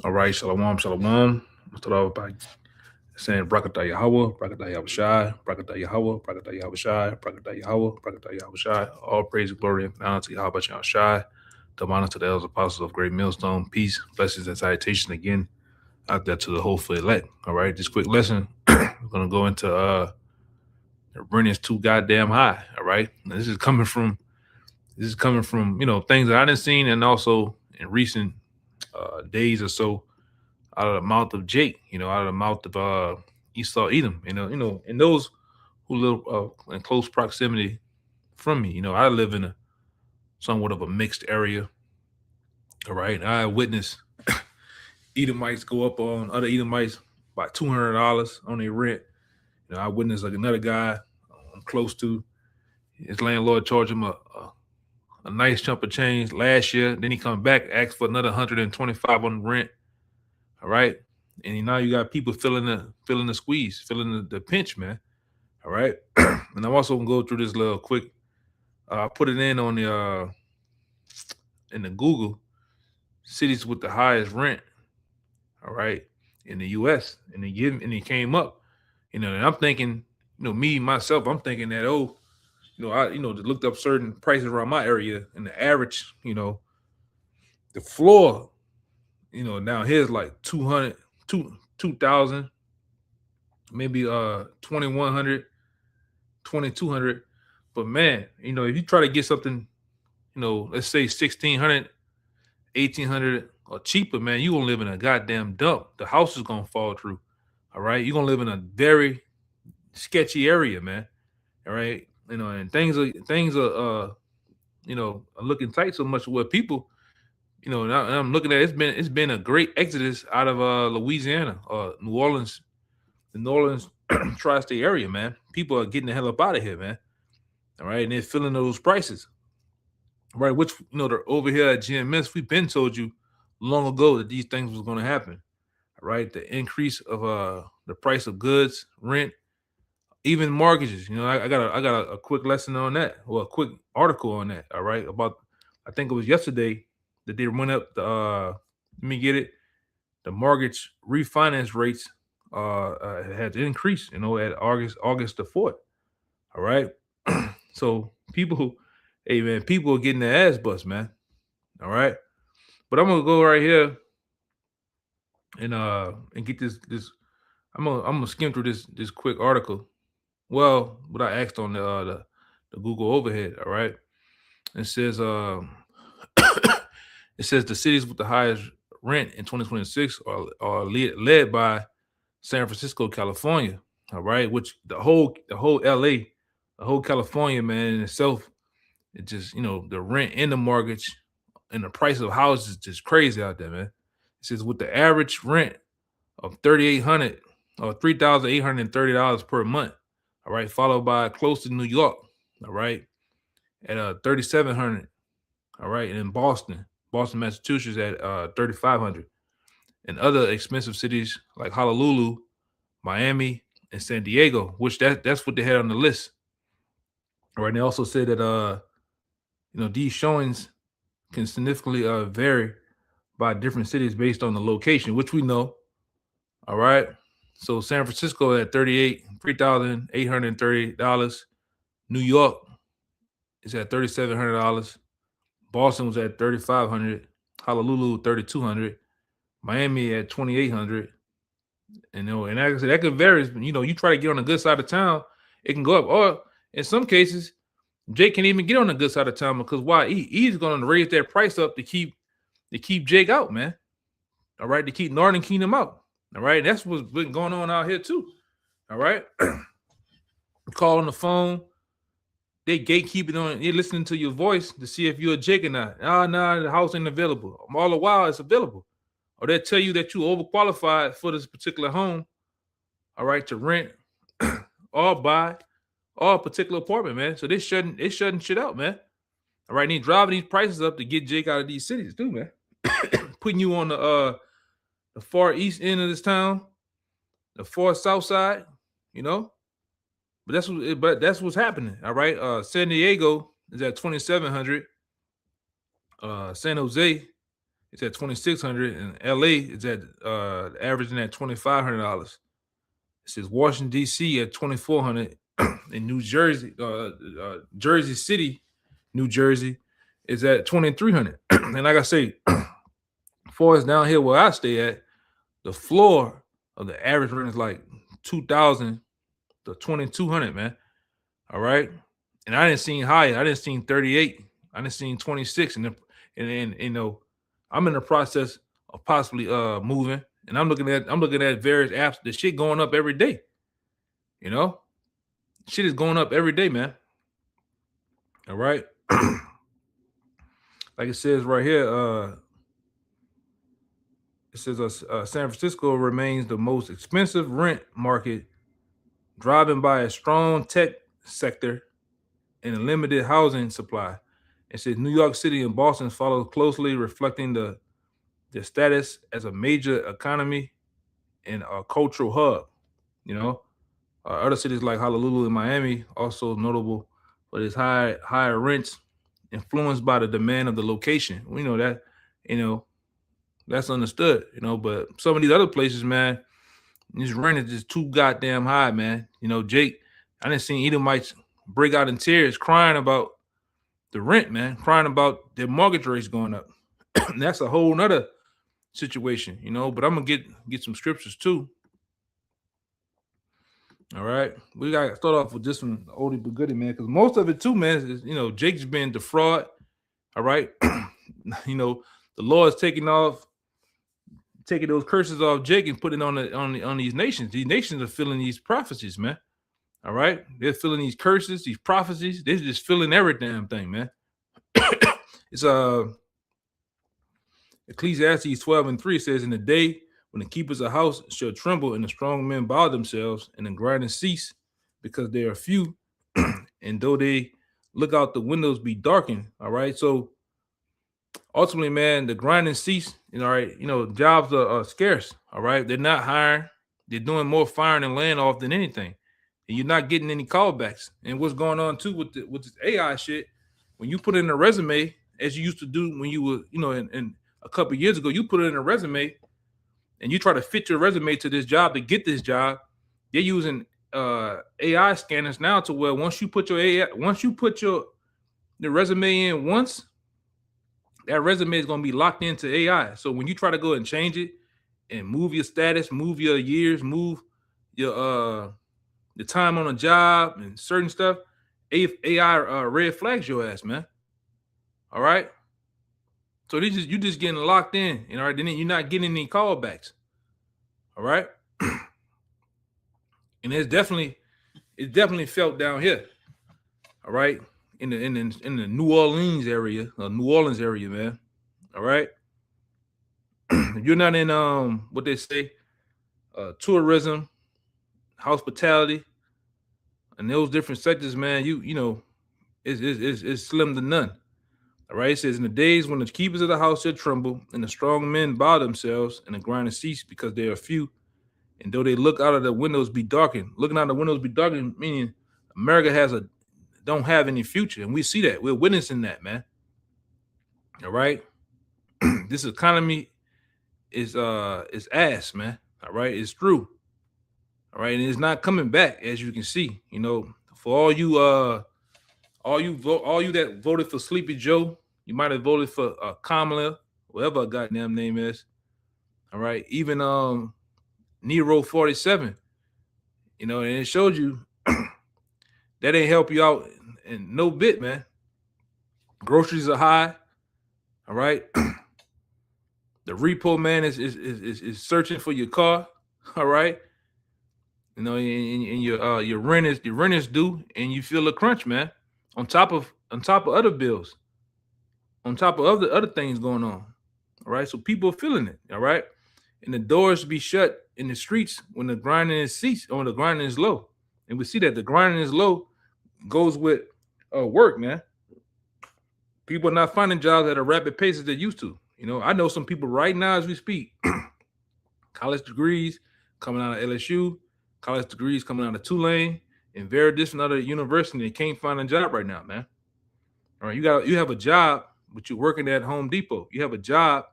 All right, shalom, shalom. Let's start off by saying Brakatah Yahweh, Brakatah Yahushai, Brakatah Yahweh, Brakatah Yahushai, Brakatah Yahweh, Brakatah Yahushai. All praise, glory, and honor to Yahweh Yahushai. The honor to the elders apostles of Great Millstone. Peace, blessings, and salutation again out there to the hopeful elect. All right, this quick lesson, we're gonna go into Brendan's too goddamn high. All right, now, this is coming from things that I didn't seen, and also in recent days or so out of the mouth of Jake, out of the mouth of Esau Edom, and those who live in close proximity from me. I live in a somewhat of a mixed area. All right, I witnessed Edomites go up on other Edomites by $200 on their rent. I witnessed like another guy I'm close to. His landlord charged him a nice chunk of change last year. Then he come back, asked for another 125 on the rent. All right. And now you got people feeling the squeeze, feeling the pinch, man. All right. And I'm also gonna go through this little quick. I put it in on the in the Google cities with the highest rent. All right, in the U.S. and it came up. And I'm thinking, me myself, I'm thinking that I looked up certain prices around my area and the average, the floor, down here is like 200, 2,000, maybe 2,100, 2,200. But man, if you try to get something, let's say 1,600, 1,800 or cheaper, man, you gonna live in a goddamn dump. The house is gonna fall through. All right, you're gonna live in a very sketchy area, man. All right, and things are looking tight so much where people, and I'm looking at it's been a great exodus out of Louisiana, New Orleans, the New Orleans tri-state area, man. People are getting the hell up out of here, man. All right, and they're filling those prices. Right, which they're over here at GMS, we've been told you long ago that these things was going to happen. All right, the increase of the price of goods, rent, even mortgages. I got a quick lesson on that, or a quick article on that. All right, about I think it was yesterday that they went up the let me get it, the mortgage refinance rates had increased. At August the 4th. All right, so people, hey man, people are getting their ass bust, man. All right. But I'm gonna go right here and get this. I'm gonna skim through this quick article. Well, what I asked on the Google overhead. All right. It says it says the cities with the highest rent in 2026 are led by San Francisco, California. All right, which the whole LA, the whole California, man, in itself, it just the rent and the mortgage and the price of houses is just crazy out there, man. It says with the average rent of 3,800 or $3,830 per month. All right, followed by close to New York. All right, at 3,700. All right, and in Boston, Massachusetts at 3,500, and other expensive cities like Honolulu, Miami, and San Diego, which that's what they had on the list. All right, and they also said that these showings can significantly vary by different cities based on the location, which we know. All right. So San Francisco at $3,830. New York is at $3,700. Boston was at $3,500. Honolulu $3,200. Miami at $2,800. And like I said, that could vary. You try to get on the good side of town, it can go up. Or in some cases, Jake can't even get on the good side of town because why? He's going to raise that price up to keep Jake out, man. All right, to keep Northern Kingdom out. All right, that's what's been going on out here too. All right, call on the phone. They gatekeeping on. They're listening to your voice to see if you're a Jake or not. No, the house ain't available. All the while it's available, or they tell you that you overqualified for this particular home. All right, to rent or buy or a particular apartment, man. So they shutting shit out, man. All right, and they driving these prices up to get Jake out of these cities too, man. Putting you on the far east end of this town, the far south side, But that's what's happening. All right. San Diego is at 2,700. San Jose it's at 2,600, and LA is at averaging at $2,500. It says Washington D.C. at 2,400, in New Jersey, Jersey City, New Jersey, is at 2,300. And like I say, as far as down here where I stay at, the floor of the average rent is like 2,000 to 2,200, man. All right, and I didn't see higher. I didn't see 38. I didn't see 26, and you know, I'm in the process of possibly moving, and I'm looking at various apps. The shit going up every day. You know, shit is going up every day, man. All right, like it says right here, it says San Francisco remains the most expensive rent market, driven by a strong tech sector and a limited housing supply. It says New York City and Boston follow closely, reflecting their status as a major economy and a cultural hub. You know, other cities like Honolulu and Miami also notable for its higher rents, influenced by the demand of the location. We know that, you know, that's understood. You know, but some of these other places, man, this rent is just too goddamn high, man. You know, Jake, I didn't see Edomites break out in tears crying about the rent, man, crying about their mortgage rates going up. That's a whole nother situation, you know. But I'm gonna get some scriptures too. All right, we gotta start off with this one, oldie but goodie, man, because most of it too, man, is, you know, Jake's been defraud. All right, you know, the Lord's taking those curses off Jake and putting on these nations. These nations are feeling these prophecies, man. All right, they're feeling these curses, these prophecies. They're just feeling every damn thing, man. It's Ecclesiastes 12:3 says, "In the day when the keepers of house shall tremble, and the strong men bow themselves, and the grinding cease, because they are few, and though they look out the windows be darkened." All right, so ultimately, man, the grinding cease. You know, all right, you know, jobs are scarce. All right, they're not hiring. They're doing more firing and laying off than anything, and you're not getting any callbacks. And what's going on too with this AI shit? When you put in a resume, as you used to do when you were, you know, in a couple of years ago, you put it in a resume and you try to fit your resume to this job to get this job. They're using AI scanners now to where once you put the resume in once, that resume is going to be locked into AI. So when you try to go and change it and move your status, move your years, move your the time on a job and certain stuff, AI red flags your ass, man. All right. So you just getting locked in, you know, right? Then you're not getting any callbacks. All right. And it's definitely felt down here. All right. In the New Orleans area, man. All right. You're not in what they say, tourism, hospitality, and those different sectors, man. You know, it's slim to none. All right, it says, "In the days when the keepers of the house shall tremble, and the strong men bow themselves, and the grinding cease, because they are few, and though they look out of the windows be darkened." Looking out of the windows be darkened, meaning America don't have any future, and we see that. We're witnessing that, man. All right, this economy is ass, man. All right, it's true. All right, and it's not coming back, as you can see. You know, for all you that voted for Sleepy Joe, you might have voted for Kamala, whatever her goddamn name is. All right, even Nero 47, you know, and it showed you that ain't help you out in no bit, man. Groceries are high. All right, the repo man is searching for your car. All right, you know, and your rent is due, and you feel a crunch, man. On top of other bills, on top of other things going on. All right, so people are feeling it. All right, and the doors be shut in the streets when the grinding is ceased or when the grinding is low, and we see that the grinding is low goes with work, man. People are not finding jobs at a rapid pace as they used to. You know, I know some people right now as we speak, college degrees coming out of LSU, college degrees coming out of Tulane, and very different other university. They can't find a job right now, man. All right, you have a job, but you're working at Home Depot. You have a job,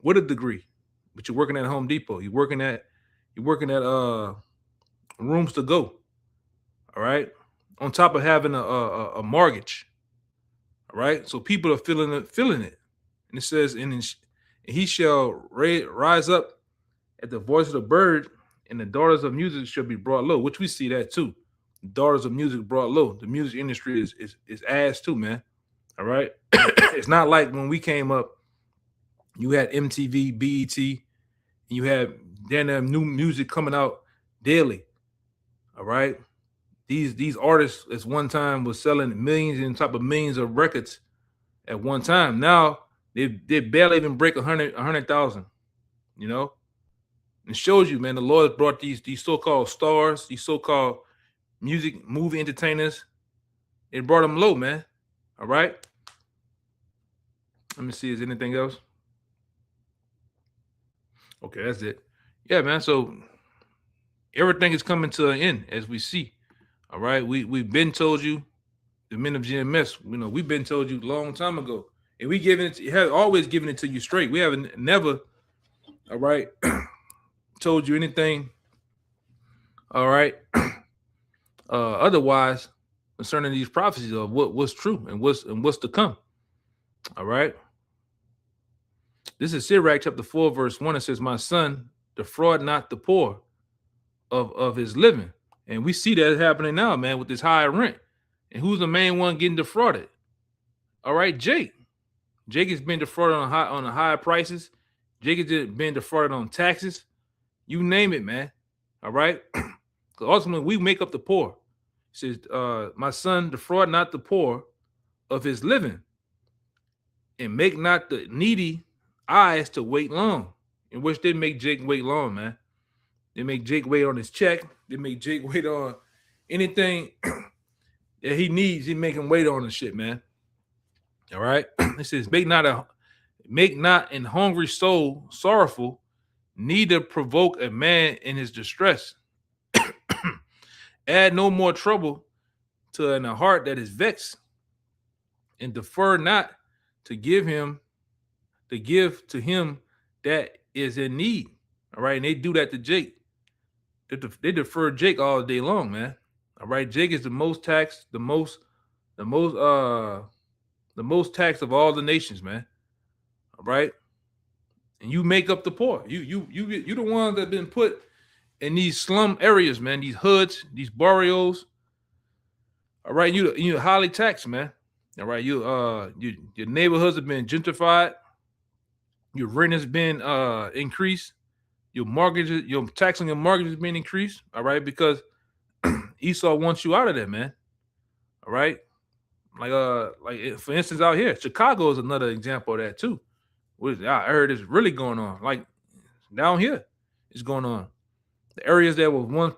with a degree, but you're working at Home Depot. You're working at rooms to go. All right. On top of having a mortgage. All right. So people are feeling it. And it says, and he shall rise up at the voice of the bird, and the daughters of music shall be brought low, which we see that too. The daughters of music brought low. The music industry is ass too, man. All right. It's not like when we came up, you had MTV, BET, and you had then new music coming out daily. All right. These artists at one time was selling millions and top of millions of records at one time. Now they barely even break 100,000. You know, and it shows you, man, the Lord brought these so-called stars, these so-called music movie entertainers. It brought them low, man. All right. Let me see. Is anything else? Okay, that's it. Yeah, man. So everything is coming to an end as we see. All right. We've been told you, the men of GMS, we've been told you a long time ago. And we have always given it to you straight. We haven't never, all right, told you anything, all right, otherwise concerning these prophecies of what's true and what's to come. All right. This is Sirach chapter 4, verse 1. It says, my son, defraud not the poor of his living. And we see that happening now, man, with this high rent. And who's the main one getting defrauded? All right, Jake. Jake has been defrauded on the higher prices. Jake has been defrauded on taxes. You name it, man. All right. Because ultimately, we make up the poor. It says, my son, defraud not the poor of his living, and make not the needy eyes to wait long. In which they make Jake wait long, man. They make Jake wait on his check. They make Jake wait on anything that he needs. He make him wait on the shit, man. All right. It says, make not an hungry soul sorrowful, neither provoke a man in his distress. Add no more trouble to a heart that is vexed, and defer not to give to him that is in need. All right. And they do that to Jake. They defer Jake all day long, man. All right. Jake is the most taxed, the most taxed of all the nations, man. All right. And you make up the poor. You the ones that have been put in these slum areas, man, these hoods, these barrios. All right. You highly taxed, man. All right. Your neighborhoods have been gentrified. Your rent has been increased. Your tax on your mortgage has been increased. All right, because Esau wants you out of there, man. All right, like for instance, out here, Chicago is another example of that too. I heard is really going on. Like down here, it's going on. The areas that was once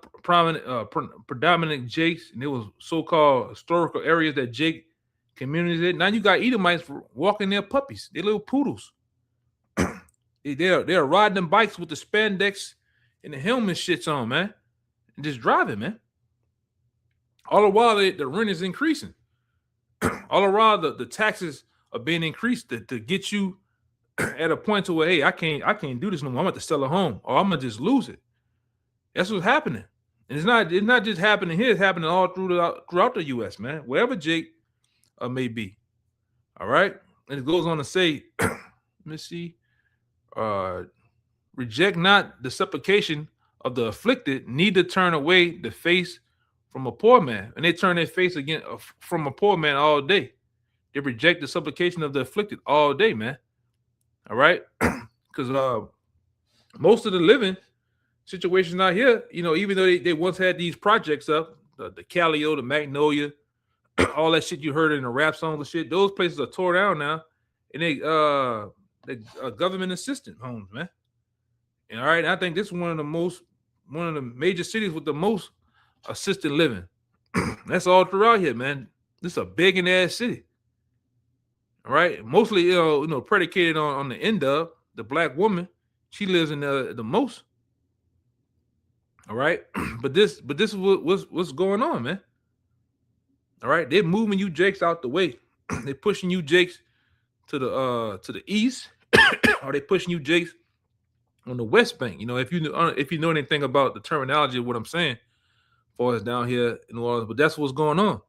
predominant Jakes, and it was so-called historical areas that Jake communities in. Now you got Edomites walking their puppies, their little poodles. They're riding them bikes with the spandex and the helmet shits on, man, and just driving, man. All the while the rent is increasing. All the while the taxes are being increased to get you at a point to where, hey, I can't do this no more. I'm going to sell a home, or I'm gonna just lose it. That's what's happening. And it's not just happening here, it's happening all throughout the US, man. Wherever Jake may be. All right. And it goes on to say, let me see. Reject not the supplication of the afflicted, neither turn away the face from a poor man. And they turn their face again from a poor man all day. They reject the supplication of the afflicted all day, man. All right. Because most of the living situations out here, even though they once had these projects up, the Calio, the Magnolia, all that shit you heard in the rap songs and shit, those places are tore down now. And they government assistant homes, man. And all right, I think this is one of the major cities with the most assisted living. That's all throughout here, man. This is a big ass city. All right, mostly predicated on the end of the black woman. She lives in the most. All right, but this is what's going on, man. All right, they're moving you Jakes out the way. They're pushing you Jakes to the east, Are they pushing you, Jace, on the West Bank? If you know anything about the terminology of what I'm saying, as far as down here in New Orleans, but that's what's going on.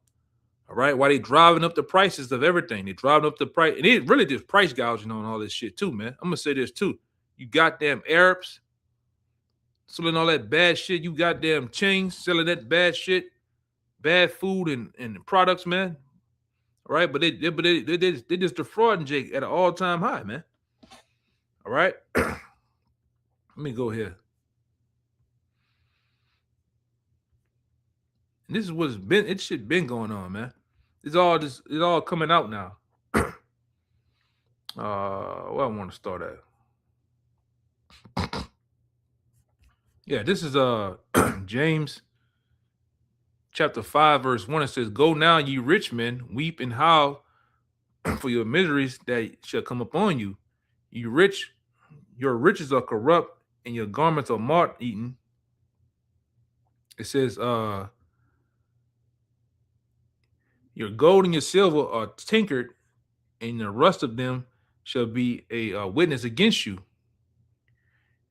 All right, why they driving up the prices of everything? They driving up the price, and it really just price gouging on all this shit too, man. I'm gonna say this too. You goddamn Arabs selling all that bad shit. You goddamn chains selling that bad shit, bad food and products, man. All right, but they just defrauding Jake at an all-time high, man. All right. Let me go here. And this is what's been, it shit been going on, man. It's all coming out now. Where I want to start at. Yeah, this is James chapter 5, verse 1. It says, "Go now, ye rich men, weep and howl for your miseries that shall come upon you. You rich, your riches are corrupt, and your garments are moth eaten." It says, "Your gold and your silver are tinkered, and the rust of them shall be a witness against you.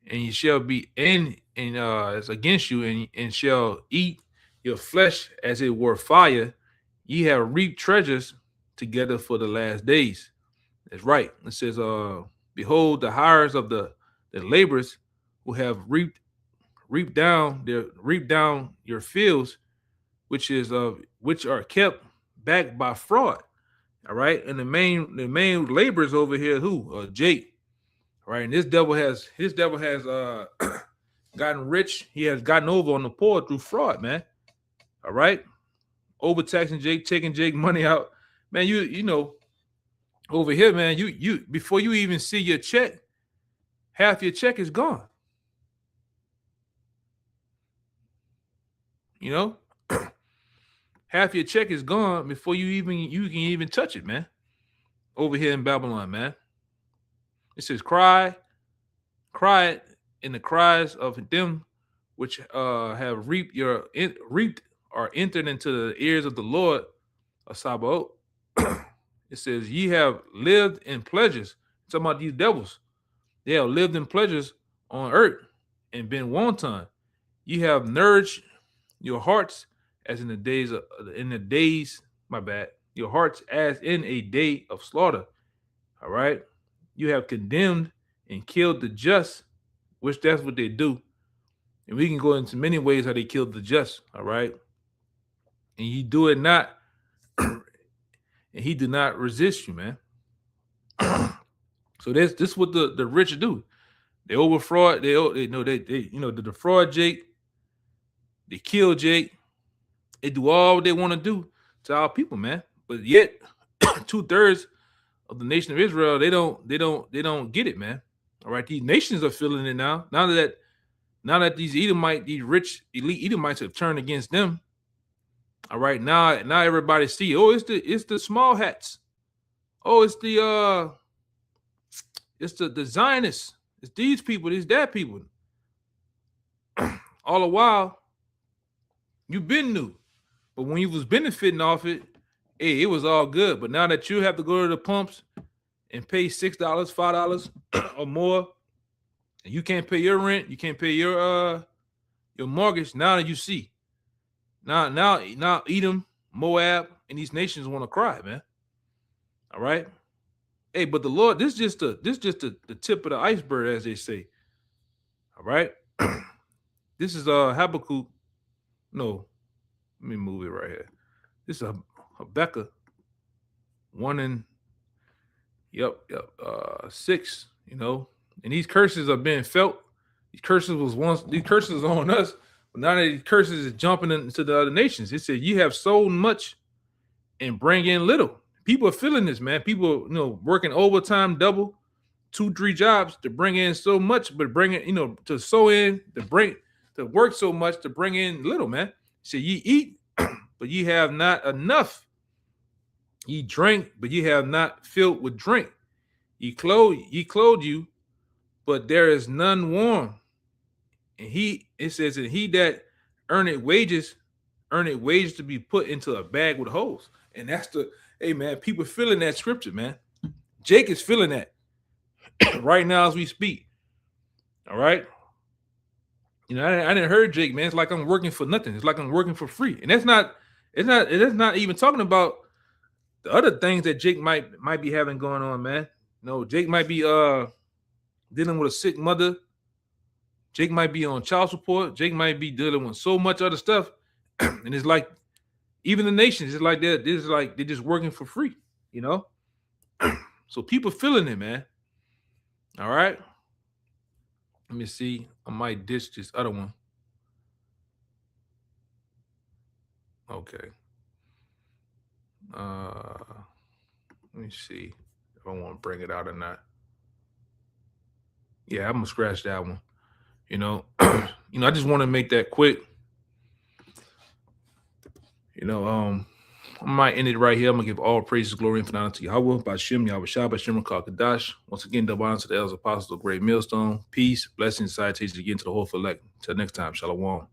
And you shall be it's against you, and shall eat your flesh as it were fire. Ye have reaped treasures together for the last days." That's right. It says, "Behold, the hires of the laborers who have reaped down your fields, which are kept back by fraud." All right, and the main laborers over here, who Jake. All right, and this devil has gotten rich. He has gotten over on the poor through fraud, man. All right, overtaxing Jake, taking Jake money out, man. You know, over here, man. You before you even see your check, half your check is gone. You know, half your check is gone before you can even touch it, man. Over here in Babylon, man. It says, cry in the cries of them which have reaped or entered into the ears of the Lord of Sabaoth." It says, "Ye have lived in pleasures." It's talking about these devils. They have lived in pleasures on earth and been wanton. Ye have nourished your hearts as in the days, my bad, your hearts as in a day of slaughter. All right. You have condemned and killed the just, which that's what they do. And we can go into many ways how they killed the just. All right. And you do it not, and he did not resist you, man. So this is what the rich do. They overfraud. They defraud Jake. They kill Jake. They do all they want to do to our people, man. But yet, 2/3 of the nation of Israel, they don't get it, man. All right, these nations are feeling it now. Now that these rich elite Edomites have turned against them. All right, now everybody see, oh, it's the small hats. Oh, it's the Zionists. It's these people. It's that people. All the while, you've been new, but when you was benefiting off it, hey, it was all good. But now that you have to go to the pumps and pay $6, $5 or more, and you can't pay your rent, you can't pay your mortgage. Now that you see, now Edom, Moab, and these nations want to cry, man. All right. Hey, but the Lord, this is just the tip of the iceberg, as they say. All right. This is Habakkuk. No, let me move it right here. This is Habakkuk 1 and 6. You know, and these curses are being felt. These curses are on us, but now that these curses is jumping into the other nations. It said, "You have sold much and bring in little." People are feeling this, man. People, working overtime, double, 2-3 jobs to bring in so much, but bring it, to sow in, to work so much to bring in little, man. So ye eat, but ye have not enough. Ye drink, but ye have not filled with drink. Ye clothe you, but there is none warm. And it says, "And he that earneth wages to be put into a bag with holes." And that's hey man, people feeling that scripture, man. Jake is feeling that. right now as we speak. All right. You know, I didn't heard Jake, man. It's like I'm working for nothing. It's like I'm working for free. And that's not even talking about the other things that Jake might be having going on, man. No, Jake might be dealing with a sick mother. Jake might be on child support. Jake might be dealing with so much other stuff. And it's like even the nations, it's like they're just working for free, you know? So people feeling it, man. All right. Let me see. I might ditch this other one. Okay. Let me see if I want to bring it out or not. Yeah, I'm gonna scratch that one. You know, I just want to make that quick. You know, I might end it right here. I'm gonna give all praises, glory, and honor to Yahweh, Bashem, Yahweh Shah, Bashem, Kakadash. Once again, double honor to the elders, apostles, of great millstone. Peace, blessings, salutations again to the whole elect. Till next time, Shalom.